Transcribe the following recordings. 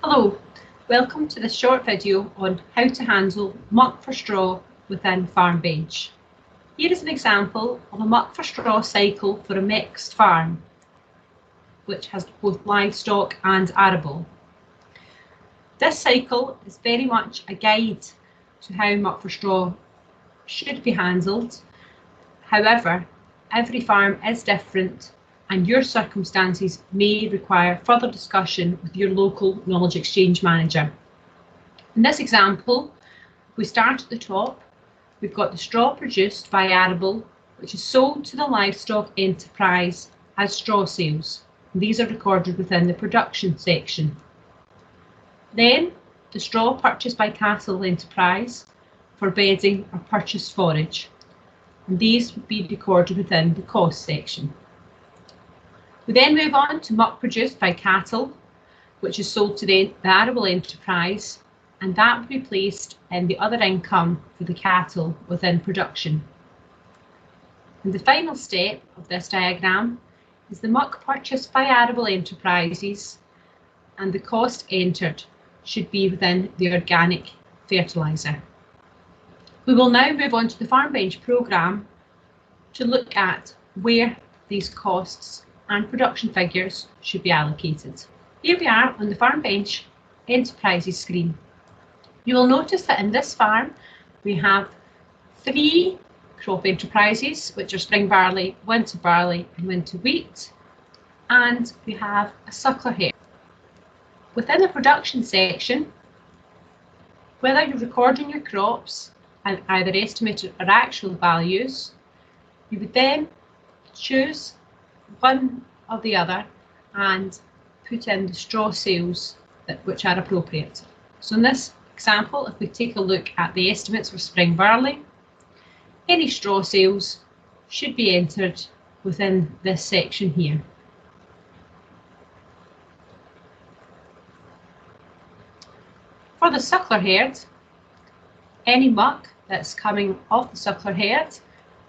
Hello, welcome to this short video on how to handle muck for straw within Farmbench. Here is an example of a muck for straw cycle for a mixed farm, which has both livestock and arable. This cycle is very much a guide to how muck for straw should be handled. However, every farm is different and your circumstances may require further discussion with your local knowledge exchange manager. In this example, we start at the top. We've got the straw produced by arable, which is sold to the livestock enterprise as straw sales. These are recorded within the production section. Then, the straw purchased by cattle enterprise for bedding or purchased forage. And these would be recorded within the cost section. We then move on to muck produced by cattle, which is sold to the arable enterprise, and that will be placed in the other income for the cattle within production. And the final step of this diagram is the muck purchased by arable enterprises, and the cost entered should be within the organic fertiliser. We will now move on to the Farmbench programme to look at where these costs and production figures should be allocated. Here we are on the Farmbench Enterprises screen. You will notice that in this farm we have 3 crop enterprises, which are spring barley, winter and winter wheat, and we have a suckler hare. Within the production section, whether you're recording your crops and either estimated or actual values, you would then choose one or the other and put in the straw sales which are appropriate. So in this example, if we take a look at the estimates for spring barley, any straw sales should be entered within this section here. For the suckler herd, any muck that's coming off the suckler herd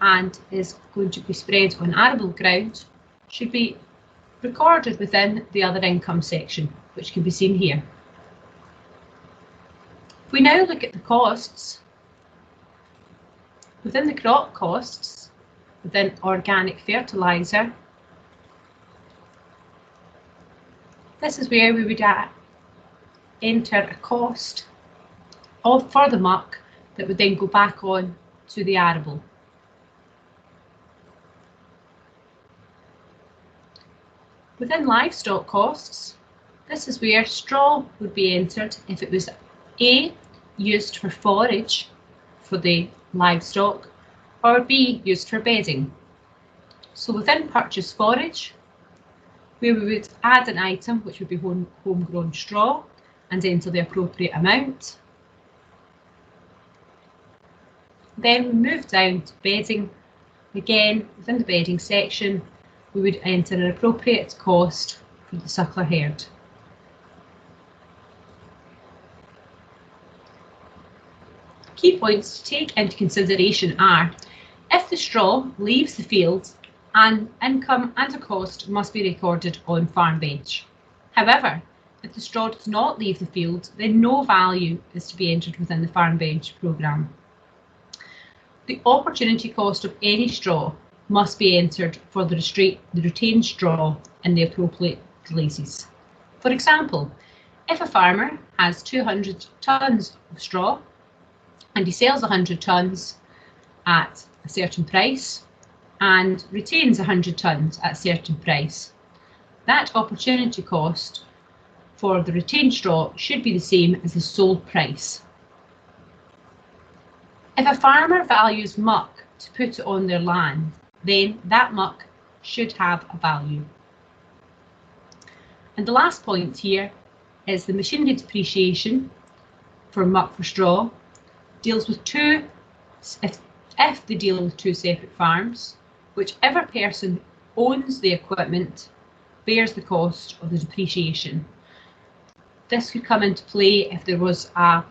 and is going to be spread on arable ground should be recorded within the other income section, which can be seen here. If we now look at the costs, within the crop costs, within organic fertiliser, this is where we would enter a cost for the muck that would then go back on to the arable. Within livestock costs, this is where straw would be entered if it was A, used for forage for the livestock, or B, used for bedding. So within purchase forage, where we would add an item which would be homegrown straw and enter the appropriate amount. Then we move down to bedding. Again, within the bedding section, we would enter an appropriate cost for the suckler herd. Key points to take into consideration are: if the straw leaves the field, an income and a cost must be recorded on Farmbench. However, if the straw does not leave the field, then no value is to be entered within the Farmbench programme. The opportunity cost of any straw must be entered for the retained straw in the appropriate places. For example, if a farmer has 200 tonnes of straw and he sells 100 tonnes at a certain price and retains 100 tonnes at a certain price, that opportunity cost for the retained straw should be the same as the sold price. If a farmer values muck to put it on their land, then that muck should have a value. And the last point here is the machinery depreciation for muck for straw deals with if they deal with 2 separate farms, whichever person owns the equipment bears the cost of the depreciation. This could come into play if there was a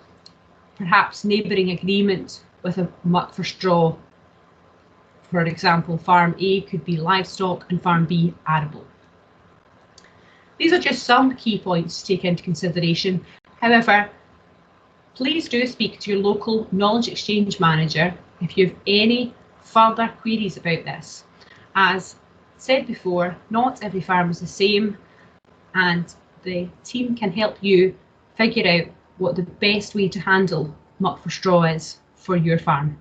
perhaps neighbouring agreement with a muck for straw. For example, farm A could be livestock and farm B arable. These are just some key points to take into consideration. However, please do speak to your local knowledge exchange manager if you have any further queries about this. As said before, not every farm is the same, and the team can help you figure out what the best way to handle muck for straw is for your farm.